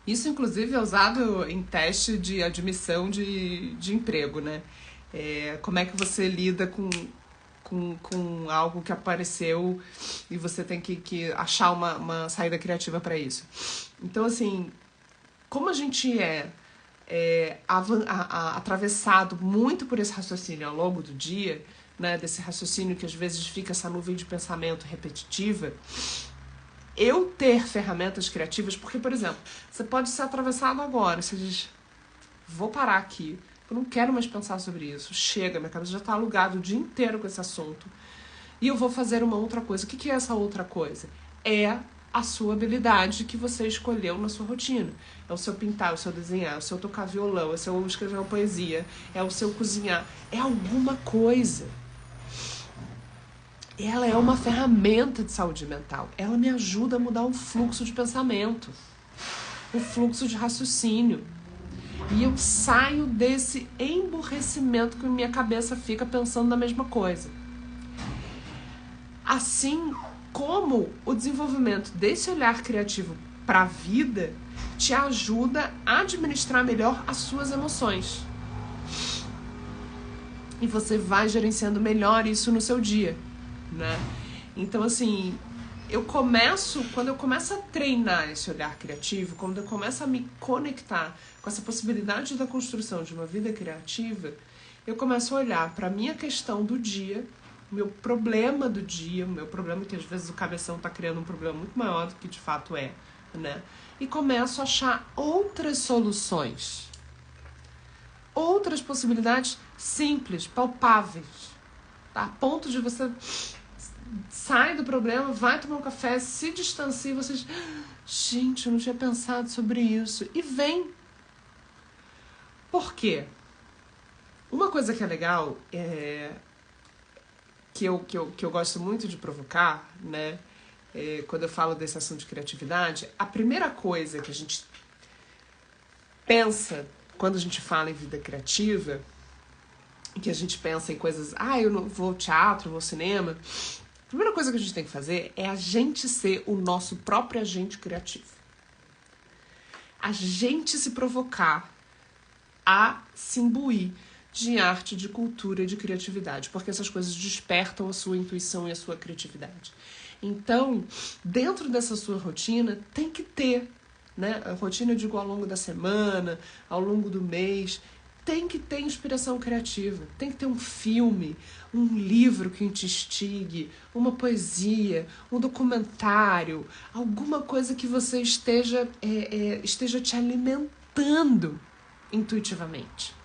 Isso, inclusive, é usado em teste de admissão de emprego, né? Como é que você lida com algo que apareceu e você tem que achar uma saída criativa para isso. Então, assim, como a gente é atravessado muito por esse raciocínio ao longo do dia, né, desse raciocínio que às vezes fica essa nuvem de pensamento repetitiva, eu ter ferramentas criativas, porque, por exemplo, você pode ser atravessado agora, você diz, vou parar aqui, eu não quero mais pensar sobre isso, chega, minha cabeça já está alugada o dia inteiro com esse assunto, e eu vou fazer uma outra coisa. O que é essa outra coisa? É a sua habilidade que você escolheu na sua rotina. É o seu pintar, é o seu desenhar, é o seu tocar violão, é o seu escrever uma poesia, é o seu cozinhar, é alguma coisa. Ela é uma ferramenta de saúde mental. Ela me ajuda a mudar o fluxo de pensamento, o fluxo de raciocínio. E eu saio desse emburrecimento que minha cabeça fica pensando na mesma coisa. Assim como o desenvolvimento desse olhar criativo para a vida te ajuda a administrar melhor as suas emoções. E você vai gerenciando melhor isso no seu dia, né? Então, assim, quando eu começo a treinar esse olhar criativo, quando eu começo a me conectar com essa possibilidade da construção de uma vida criativa, eu começo a olhar para a minha questão do dia, o meu problema do dia, o meu problema que às vezes o cabeção está criando um problema muito maior do que de fato é, né? E começo a achar outras soluções, outras possibilidades simples, palpáveis, tá? A ponto de você sai do problema, vai tomar um café, se distancia e vocês... Gente, eu não tinha pensado sobre isso. E vem. Por quê? Uma coisa que é legal, que eu gosto muito de provocar, né? Quando eu falo desse assunto de criatividade, a primeira coisa que a gente pensa quando a gente fala em vida criativa, que a gente pensa em coisas... eu não vou ao teatro, vou ao cinema... A primeira coisa que a gente tem que fazer é a gente ser o nosso próprio agente criativo. A gente se provocar a se imbuir de arte, de cultura e de criatividade, porque essas coisas despertam a sua intuição e a sua criatividade. Então, dentro dessa sua rotina, tem que ter, né? A rotina, eu digo, ao longo da semana, ao longo do mês... Tem que ter inspiração criativa, tem que ter um filme, um livro que te instigue, uma poesia, um documentário, alguma coisa que você esteja te alimentando intuitivamente.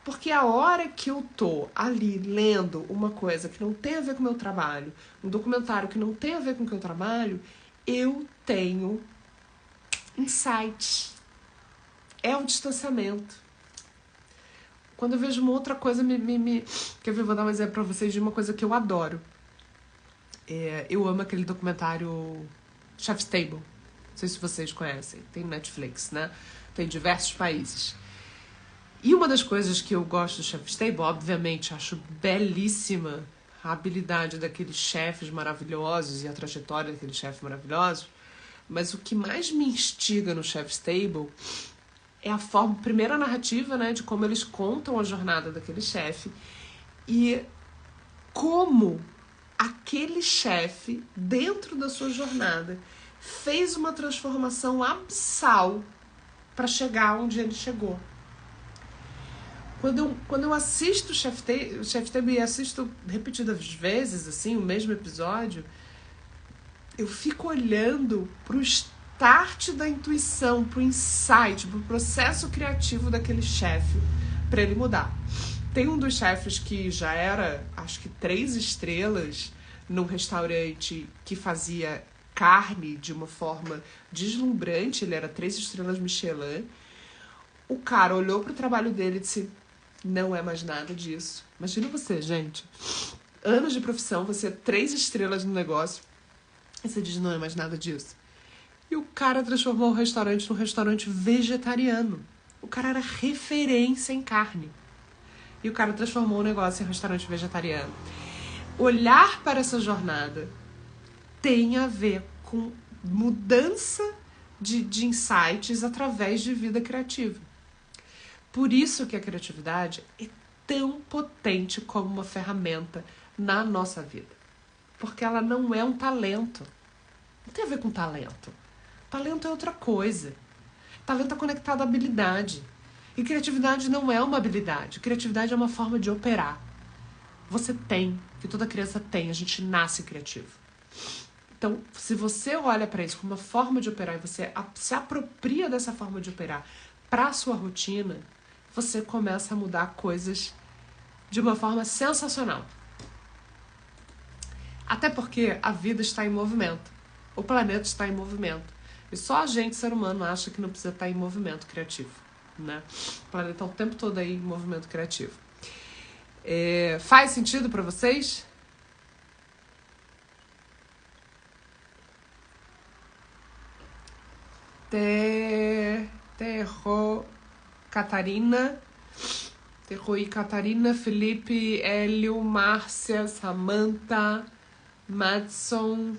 Porque a hora que eu tô ali lendo uma coisa que não tem a ver com o meu trabalho, um documentário que não tem a ver com o que eu trabalho, eu tenho insights. É o distanciamento. Quando eu vejo uma outra coisa, quer ver, vou dar um exemplo pra vocês de uma coisa que eu adoro. Eu amo aquele documentário Chef's Table. Não sei se vocês conhecem. Tem Netflix, né? Tem diversos países. E uma das coisas que eu gosto do Chef's Table, obviamente, acho belíssima a habilidade daqueles chefes maravilhosos e a trajetória daqueles chefes maravilhosos. Mas o que mais me instiga no Chef's Table... é a forma, primeiro a narrativa, né, de como eles contam a jornada daquele chefe e como aquele chefe, dentro da sua jornada, fez uma transformação abissal para chegar onde ele chegou. Quando eu assisto o Chef's Table e assisto repetidas vezes, assim, o mesmo episódio, eu fico olhando para o start da intuição, pro insight, pro processo criativo daquele chefe, para ele mudar. Tem um dos chefes que já era, acho que 3 estrelas, num restaurante que fazia carne de uma forma deslumbrante, ele era 3 estrelas Michelin. O cara olhou pro trabalho dele e disse, não é mais nada disso. Imagina você, gente, anos de profissão, você é 3 estrelas no negócio, e você diz, não é mais nada disso. E o cara transformou o restaurante num restaurante vegetariano. O cara era referência em carne. E o cara transformou o negócio em restaurante vegetariano. Olhar para essa jornada tem a ver com mudança de insights através de vida criativa. Por isso que a criatividade é tão potente como uma ferramenta na nossa vida. Porque ela não é um talento. Não tem a ver com talento. Talento é outra coisa. Talento é conectado à habilidade. E criatividade não é uma habilidade. Criatividade é uma forma de operar. Você tem, que toda criança tem, a gente nasce criativo. Então, se você olha para isso como uma forma de operar e você se apropria dessa forma de operar para a sua rotina, você começa a mudar coisas de uma forma sensacional. Até porque a vida está em movimento. O planeta está em movimento. E só a gente, ser humano, acha que não precisa estar em movimento criativo, né? O planeta está o tempo todo aí em movimento criativo. Faz sentido para vocês? Terroi Catarina, Felipe, Hélio, Márcia, Samantha, Madson,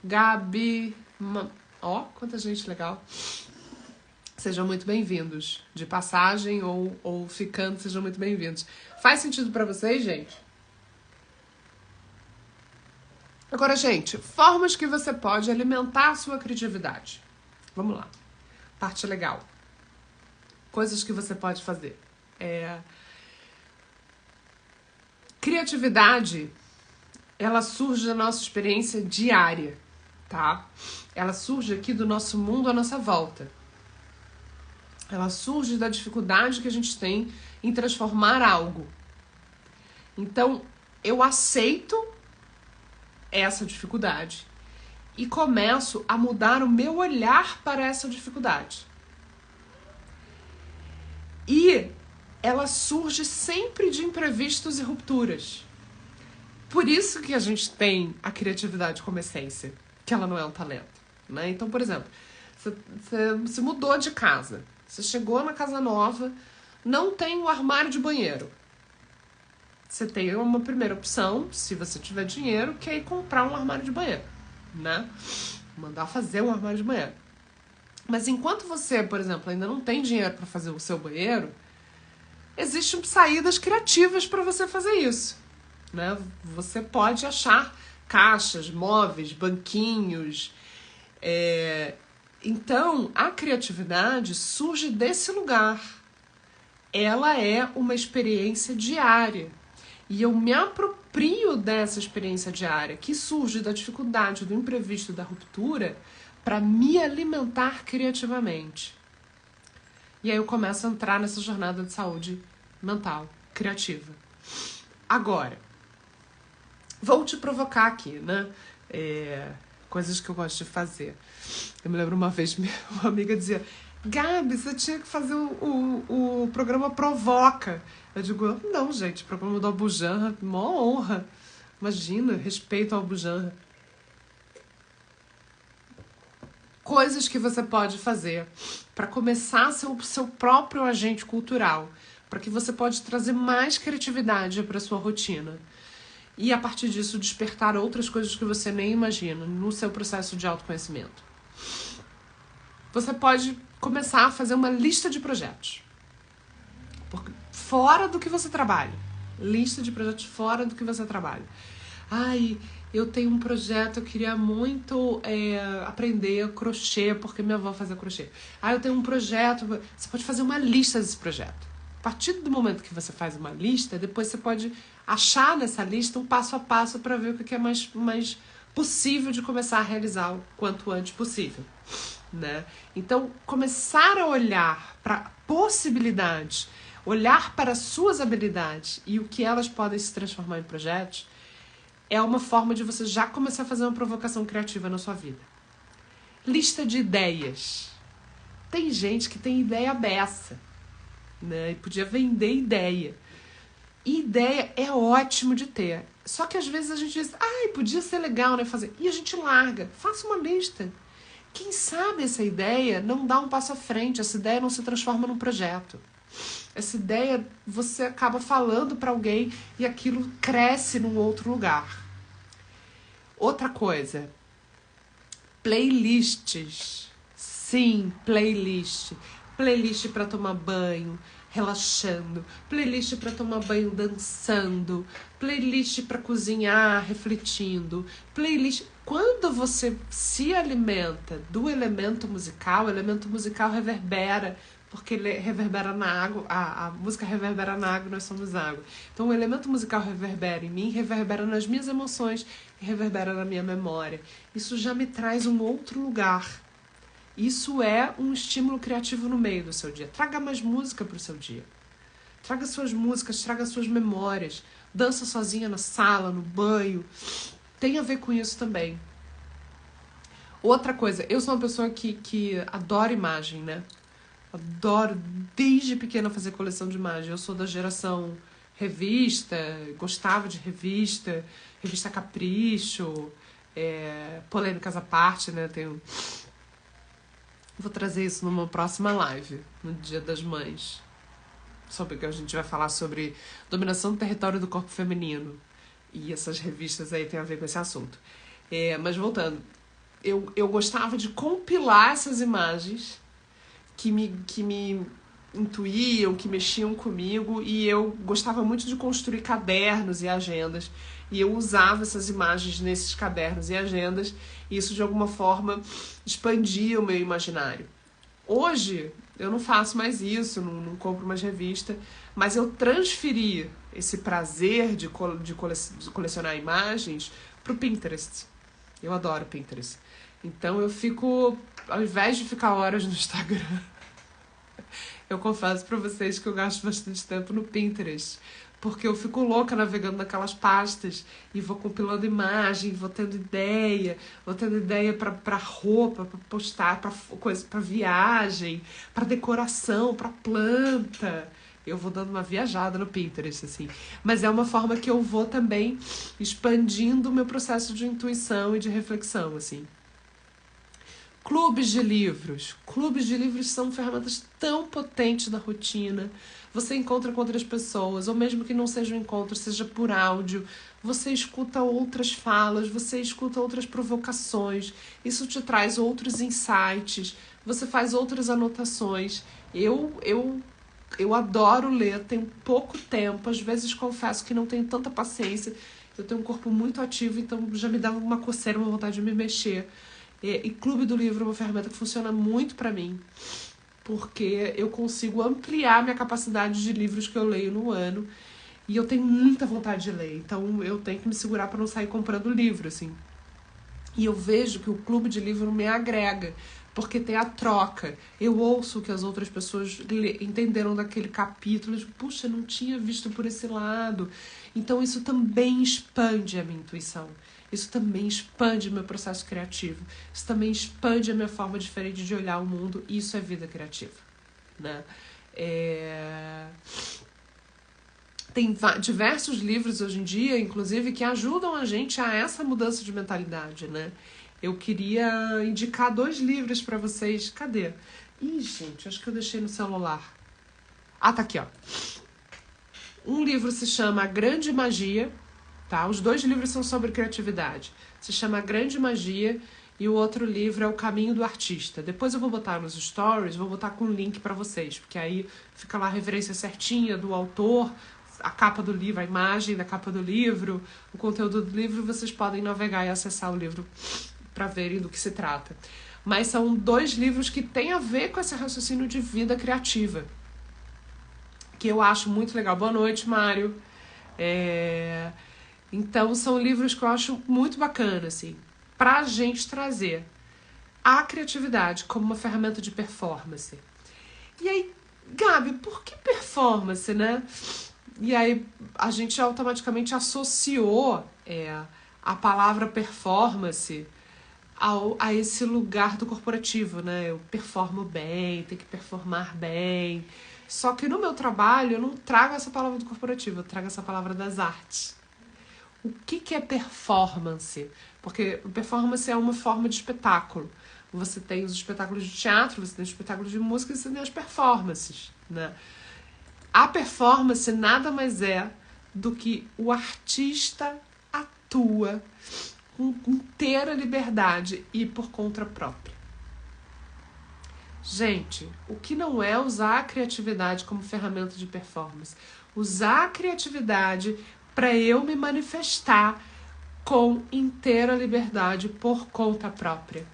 Gabi. Ó, quanta gente legal. Sejam muito bem-vindos. De passagem ou ficando, sejam muito bem-vindos. Faz sentido pra vocês, gente? Agora, gente, formas que você pode alimentar a sua criatividade. Vamos lá. Parte legal. Coisas que você pode fazer. Criatividade, ela surge da nossa experiência diária, tá? Ela surge aqui do nosso mundo à nossa volta. Ela surge da dificuldade que a gente tem em transformar algo. Então, eu aceito essa dificuldade e começo a mudar o meu olhar para essa dificuldade. E ela surge sempre de imprevistos e rupturas. Por isso que a gente tem a criatividade como essência, que ela não é um talento, né? Então, por exemplo, você se mudou de casa, você chegou na casa nova, não tem um armário de banheiro. Você tem uma primeira opção, se você tiver dinheiro, que é ir comprar um armário de banheiro, né? Mandar fazer um armário de banheiro. Mas enquanto você, por exemplo, ainda não tem dinheiro para fazer o seu banheiro, existem saídas criativas para você fazer isso, né? Você pode achar caixas, móveis, banquinhos. Então, a criatividade surge desse lugar. Ela é uma experiência diária. E eu me aproprio dessa experiência diária, que surge da dificuldade, do imprevisto, da ruptura, para me alimentar criativamente. E aí eu começo a entrar nessa jornada de saúde mental, criativa. Agora, vou te provocar aqui, né? Coisas que eu gosto de fazer. Eu me lembro uma vez, uma amiga dizia: Gabi, você tinha que fazer o programa Provoca. Eu digo: não, gente, o programa do Albujanra, mó honra. Imagina, respeito ao Albujanra. Coisas que você pode fazer para começar a ser o seu próprio agente cultural, para que você pode trazer mais criatividade para sua rotina. E a partir disso despertar outras coisas que você nem imagina no seu processo de autoconhecimento. Você pode começar a fazer uma lista de projetos. Fora do que você trabalha. Lista de projetos fora do que você trabalha. Ai, eu tenho um projeto, eu queria muito aprender crochê, porque minha avó fazia crochê. Eu tenho um projeto. Você pode fazer uma lista desse projeto. A partir do momento que você faz uma lista, depois você pode achar nessa lista um passo a passo para ver o que é mais possível de começar a realizar o quanto antes possível, né? Então, começar a olhar para possibilidades, olhar para suas habilidades e o que elas podem se transformar em projetos, é uma forma de você já começar a fazer uma provocação criativa na sua vida. Lista de ideias. Tem gente que tem ideia beça, né? E podia vender ideia. E ideia é ótimo de ter. Só que às vezes a gente diz: podia ser legal, né, fazer. E a gente larga. Faça uma lista. Quem sabe essa ideia não dá um passo à frente, essa ideia não se transforma num projeto. Essa ideia você acaba falando para alguém e aquilo cresce num outro lugar. Outra coisa, playlists. Sim, playlist. Playlist para tomar banho, relaxando. Playlist para tomar banho dançando. Playlist para cozinhar, refletindo. Playlist. Quando você se alimenta do elemento musical, o elemento musical reverbera, porque ele reverbera na água, a música reverbera na água, nós somos água. Então o elemento musical reverbera em mim, reverbera nas minhas emoções, reverbera na minha memória. Isso já me traz um outro lugar. Isso é um estímulo criativo no meio do seu dia. Traga mais música para o seu dia. Traga suas músicas, traga suas memórias. Dança sozinha na sala, no banho. Tem a ver com isso também. Outra coisa, eu sou uma pessoa que adora imagem, né? Adoro desde pequena fazer coleção de imagem. Eu sou da geração revista, gostava de revista, revista Capricho, polêmicas à parte, né? Vou trazer isso numa próxima live, no Dia das Mães. Sobre que a gente vai falar sobre dominação do território do corpo feminino. E essas revistas aí tem a ver com esse assunto. Mas voltando, eu gostava de compilar essas imagens que me intuíam, que mexiam comigo, e eu gostava muito de construir cadernos e agendas, e eu usava essas imagens nesses cadernos e agendas, e isso de alguma forma expandia o meu imaginário. Hoje eu não faço mais isso, não compro mais revista, mas eu transferi esse prazer de colecionar imagens pro Pinterest. Eu adoro Pinterest. Então eu fico, ao invés de ficar horas no Instagram, eu confesso pra vocês que eu gasto bastante tempo no Pinterest. Porque eu fico louca navegando naquelas pastas e vou compilando imagem, vou tendo ideia pra roupa, pra postar, pra viagem, pra decoração, pra planta. Eu vou dando uma viajada no Pinterest, assim. Mas é uma forma que eu vou também expandindo o meu processo de intuição e de reflexão, assim. Clubes de livros. Clubes de livros são ferramentas tão potentes na rotina. Você encontra com outras pessoas, ou mesmo que não seja um encontro, seja por áudio. Você escuta outras falas, você escuta outras provocações. Isso te traz outros insights. Você faz outras anotações. Eu adoro ler, tenho pouco tempo. Às vezes confesso que não tenho tanta paciência. Eu tenho um corpo muito ativo, então já me dá uma coceira, uma vontade de me mexer. E Clube do Livro é uma ferramenta que funciona muito pra mim, porque eu consigo ampliar minha capacidade de livros que eu leio no ano, e eu tenho muita vontade de ler, então eu tenho que me segurar pra não sair comprando livro, assim. E eu vejo que o Clube de Livro me agrega, porque tem a troca. Eu ouço o que as outras pessoas entenderam daquele capítulo, tipo, puxa, não tinha visto por esse lado. Então isso também expande a minha intuição. Isso também expande o meu processo criativo. Isso também expande a minha forma diferente de olhar o mundo. E isso é vida criativa, né? Tem diversos livros hoje em dia, inclusive, que ajudam a gente a essa mudança de mentalidade, né? Eu queria indicar 2 livros pra vocês. Cadê? Ih, gente, acho que eu deixei no celular. Ah, tá aqui, ó. Um livro se chama A Grande Magia, tá? Os 2 livros são sobre criatividade. Se chama A Grande Magia e o outro livro é O Caminho do Artista. Depois eu vou botar nos stories, vou botar com o link pra vocês, porque aí fica lá a referência certinha do autor, a capa do livro, a imagem da capa do livro, o conteúdo do livro, vocês podem navegar e acessar o livro para verem do que se trata. Mas são 2 livros que têm a ver com esse raciocínio de vida criativa, que eu acho muito legal. Boa noite, Mário. Então, são livros que eu acho muito bacana, assim, pra gente trazer a criatividade como uma ferramenta de performance. E aí, Gabi, por que performance, né? E aí, a gente automaticamente associou a palavra performance a esse lugar do corporativo, né? Eu performo bem, tenho que performar bem. Só que no meu trabalho eu não trago essa palavra do corporativo, eu trago essa palavra das artes. O que é performance? Porque performance é uma forma de espetáculo. Você tem os espetáculos de teatro, você tem os espetáculos de música e você tem as performances, né? A performance nada mais é do que o artista atua com inteira liberdade e por conta própria. Gente, o que não é usar a criatividade como ferramenta de performance? Usar a criatividade para eu me manifestar com inteira liberdade por conta própria.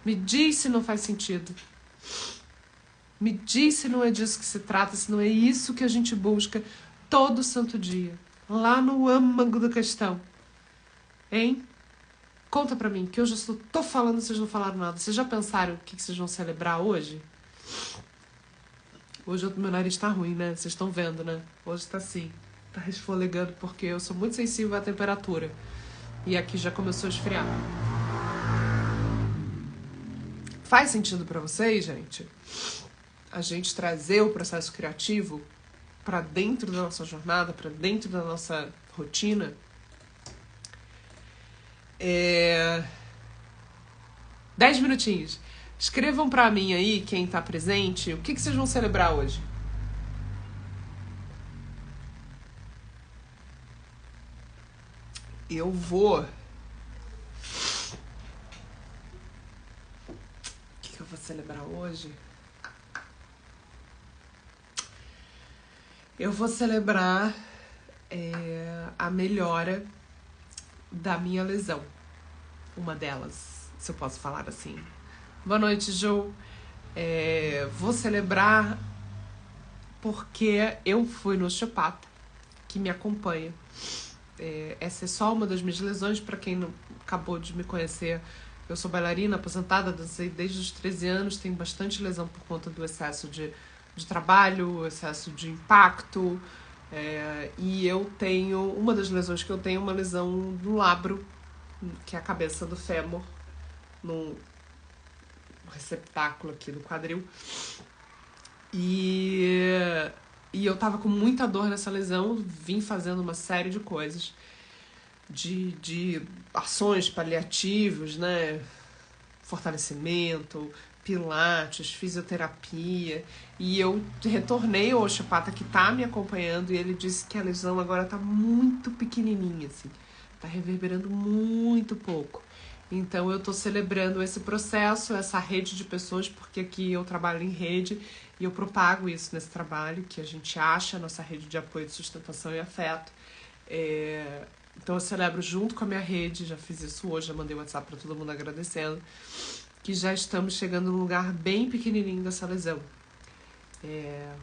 Me diz se não faz sentido. Me diz se não é disso que se trata, se não é isso que a gente busca todo santo dia, lá no âmago da questão. Hein? Conta pra mim, que eu já tô falando e vocês não falaram nada. Vocês já pensaram o que vocês vão celebrar hoje? Hoje o meu nariz tá ruim, né? Vocês estão vendo, né? Hoje tá assim, tá resfolegando, porque eu sou muito sensível à temperatura. E aqui já começou a esfriar. Faz sentido pra vocês, gente? A gente trazer o processo criativo pra dentro da nossa jornada, pra dentro da nossa rotina? 10 minutinhos. Escrevam pra mim aí, quem tá presente, o que vocês vão celebrar hoje? Eu vou... O que eu vou celebrar hoje? Eu vou celebrar a melhora da minha lesão. Uma delas, se eu posso falar assim. Boa noite, Ju. Vou celebrar porque eu fui no osteopata, que me acompanha. Essa é só uma das minhas lesões. Para quem não acabou de me conhecer, eu sou bailarina, aposentada, dancei desde os 13 anos, tenho bastante lesão por conta do excesso de trabalho, excesso de impacto, e eu tenho, uma das lesões que eu tenho é uma lesão no labro, que é a cabeça do fêmur, no receptáculo aqui do quadril, e eu tava com muita dor nessa lesão, vim fazendo uma série de coisas, de ações paliativas, né, fortalecimento, pilates, fisioterapia, e eu retornei ao osteopata que tá me acompanhando, e ele disse que a lesão agora tá muito pequenininha, assim, tá reverberando muito pouco. Então eu tô celebrando esse processo, essa rede de pessoas, porque aqui eu trabalho em rede e eu propago isso nesse trabalho, que a gente acha a nossa rede de apoio, de sustentação e afeto. Então eu celebro junto com a minha rede, já fiz isso hoje, já mandei WhatsApp pra todo mundo agradecendo, que já estamos chegando num lugar bem pequenininho dessa lesão.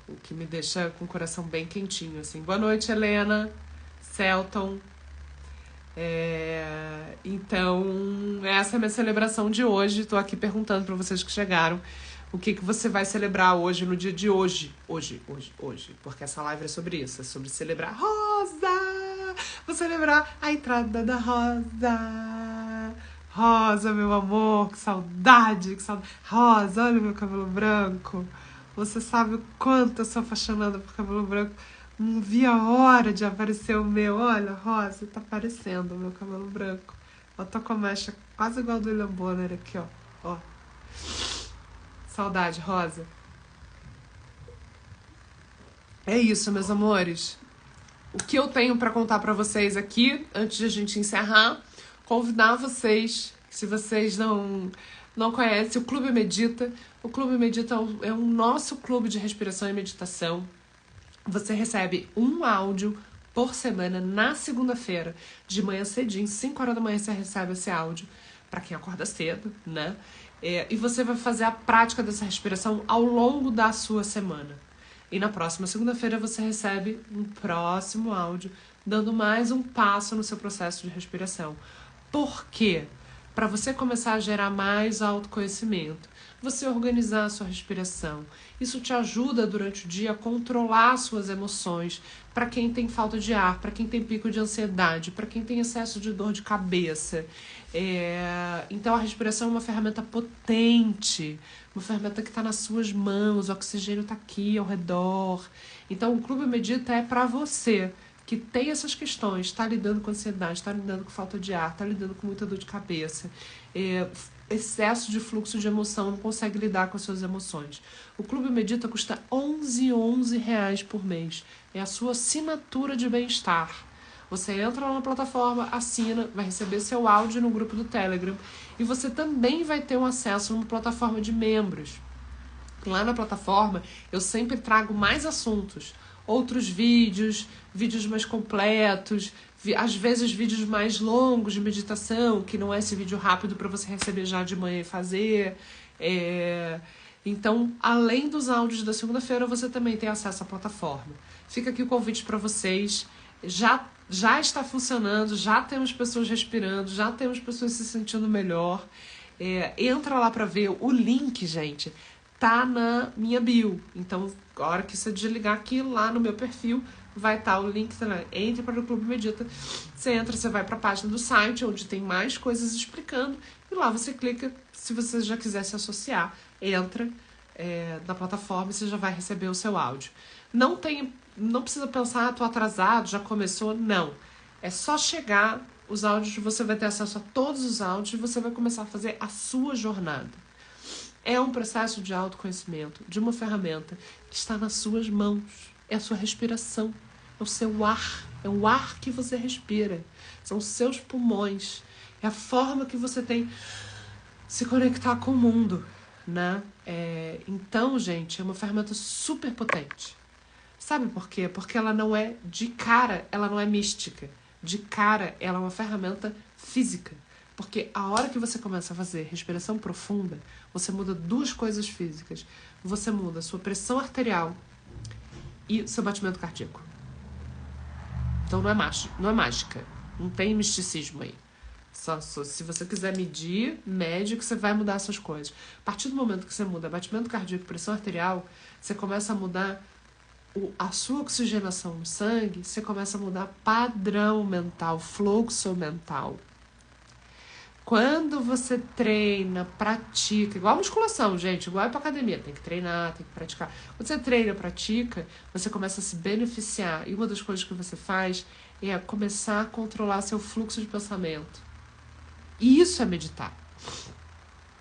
O que me deixa com o coração bem quentinho, assim. Boa noite, Helena, Celton. Então, essa é a minha celebração de hoje. Tô aqui perguntando pra vocês que chegaram o que você vai celebrar hoje, no dia de hoje. Hoje. Porque essa live é sobre isso, é sobre celebrar Rosa! Vou celebrar a entrada da Rosa! Rosa, meu amor, que saudade, Rosa, olha o meu cabelo branco. Você sabe o quanto eu sou apaixonada por cabelo branco. Não vi a hora de aparecer o meu. Olha, Rosa, tá aparecendo o meu cabelo branco. Eu tô com a mecha quase igual do William Bonner aqui, ó. Saudade, Rosa. É isso, meus amores. O que eu tenho pra contar pra vocês aqui, antes de a gente encerrar, convidar vocês, se vocês não conhecem, o Clube Medita. O Clube Medita é o nosso clube de respiração e meditação. Você recebe um áudio por semana na segunda-feira, de manhã cedinho, 5 horas da manhã você recebe esse áudio, para quem acorda cedo, né? E você vai fazer a prática dessa respiração ao longo da sua semana. E na próxima segunda-feira você recebe um próximo áudio, dando mais um passo no seu processo de respiração. Por quê? Para você começar a gerar mais autoconhecimento, você organizar a sua respiração. Isso te ajuda durante o dia a controlar suas emoções. Para quem tem falta de ar, para quem tem pico de ansiedade, para quem tem excesso de dor de cabeça. Então a respiração é uma ferramenta potente, uma ferramenta que está nas suas mãos, o oxigênio está aqui ao redor. Então o Clube Medita é para você que tem essas questões, está lidando com ansiedade, está lidando com falta de ar, está lidando com muita dor de cabeça, excesso de fluxo de emoção, não consegue lidar com as suas emoções. O Clube Medita custa R$11 por mês. É a sua assinatura de bem-estar. Você entra lá na plataforma, assina, vai receber seu áudio no grupo do Telegram e você também vai ter um acesso numa plataforma de membros. Lá na plataforma eu sempre trago mais assuntos, outros vídeos mais completos, às vezes vídeos mais longos de meditação, que não é esse vídeo rápido para você receber já de manhã e fazer. Então, além dos áudios da segunda-feira, você também tem acesso à plataforma. Fica aqui o convite para vocês. Já está funcionando, já temos pessoas respirando, já temos pessoas se sentindo melhor. Entra lá para ver o link, gente. Tá na minha bio. Então, a hora que você desligar aqui, lá no meu perfil, vai estar o link, entre para o Clube Medita. Você entra, você vai para a página do site, onde tem mais coisas explicando, e lá você clica, se você já quiser se associar, entra na plataforma e você já vai receber o seu áudio. Não precisa pensar, tô atrasado, já começou, não. É só chegar, os áudios, você vai ter acesso a todos os áudios e você vai começar a fazer a sua jornada. É um processo de autoconhecimento, de uma ferramenta que está nas suas mãos. É a sua respiração, é o seu ar, é o ar que você respira, são os seus pulmões, é a forma que você tem de se conectar com o mundo, né? Então, gente, é uma ferramenta super potente. Sabe por quê? Porque ela não é de cara, ela não é mística. De cara, ela é uma ferramenta física. Porque a hora que você começa a fazer respiração profunda, você muda duas coisas físicas. Você muda a sua pressão arterial e o seu batimento cardíaco. Então não é mágica. Não tem misticismo aí. Só se você quiser mede que você vai mudar essas coisas. A partir do momento que você muda batimento cardíaco e pressão arterial, você começa a mudar a sua oxigenação no sangue, você começa a mudar padrão mental, fluxo mental. Quando você treina, pratica, igual a musculação, gente, igual pra academia, tem que treinar, tem que praticar. Quando você treina, pratica, você começa a se beneficiar. E uma das coisas que você faz é começar a controlar seu fluxo de pensamento. E isso é meditar.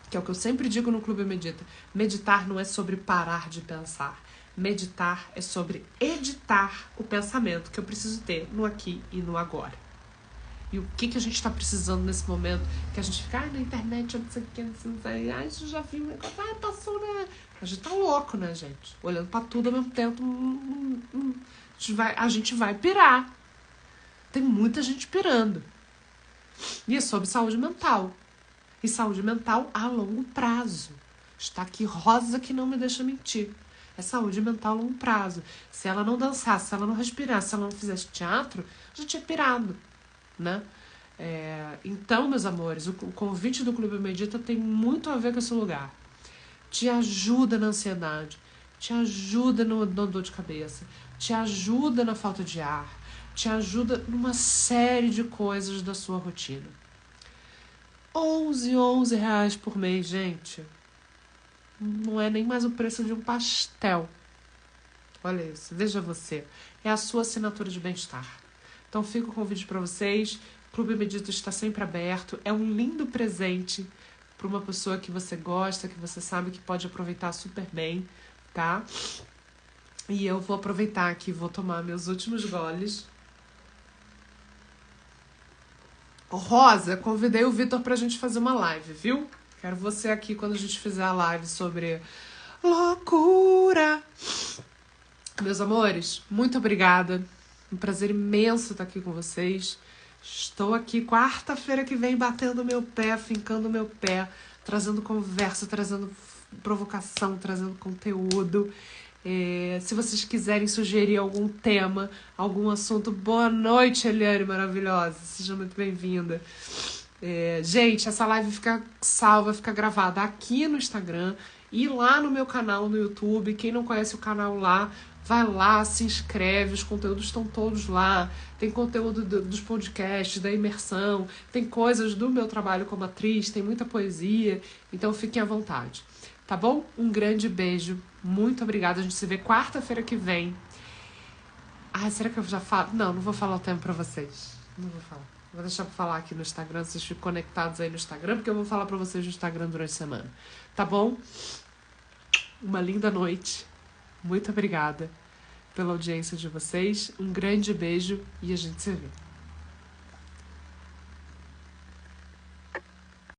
Que é o que eu sempre digo no Clube Medita. Meditar não é sobre parar de pensar. Meditar é sobre editar o pensamento que eu preciso ter no aqui e no agora. E o que a gente está precisando nesse momento? Que a gente fica, na internet, não sei o que, não sei, isso já vi um negócio, passou, né? A gente tá louco, né, gente? Olhando pra tudo ao mesmo tempo, a gente vai pirar. Tem muita gente pirando. E é sobre saúde mental. E saúde mental a longo prazo. Está aqui Rosa que não me deixa mentir. É saúde mental a longo prazo. Se ela não dançasse, se ela não respirasse, se ela não fizesse teatro, já tinha pirado. Né? Então, meus amores, o convite do Clube Medita tem muito a ver com esse lugar. Te ajuda na ansiedade, te ajuda na dor de cabeça, te ajuda na falta de ar, te ajuda numa série de coisas da sua rotina. 11 reais por mês, gente. Não é nem mais o preço de um pastel. Olha isso, veja você. É a sua assinatura de bem-estar. Então fica o convite para vocês. O Clube Medita está sempre aberto. É um lindo presente para uma pessoa que você gosta, que você sabe que pode aproveitar super bem, tá? E eu vou aproveitar aqui, vou tomar meus últimos goles. Rosa, convidei o Vitor pra gente fazer uma live, viu? Quero você aqui quando a gente fizer a live sobre loucura. Meus amores, muito obrigada. Um prazer imenso estar aqui com vocês. Estou aqui quarta-feira que vem batendo meu pé, fincando meu pé, trazendo conversa, trazendo provocação, trazendo conteúdo. Se vocês quiserem sugerir algum tema, algum assunto, boa noite, Eliane maravilhosa. Seja muito bem-vinda. Gente, essa live fica salva, fica gravada aqui no Instagram e lá no meu canal no YouTube. Quem não conhece o canal lá, vai lá, se inscreve, os conteúdos estão todos lá. Tem conteúdo dos podcasts, da imersão, tem coisas do meu trabalho como atriz, tem muita poesia, então fiquem à vontade. Tá bom? Um grande beijo, muito obrigada. A gente se vê quarta-feira que vem. Será que eu já falo? Não vou falar o tempo pra vocês. Não vou falar. Vou deixar pra falar aqui no Instagram, vocês ficam conectados aí no Instagram, porque eu vou falar pra vocês no Instagram durante a semana. Tá bom? Uma linda noite. Muito obrigada pela audiência de vocês. Um grande beijo e a gente se vê.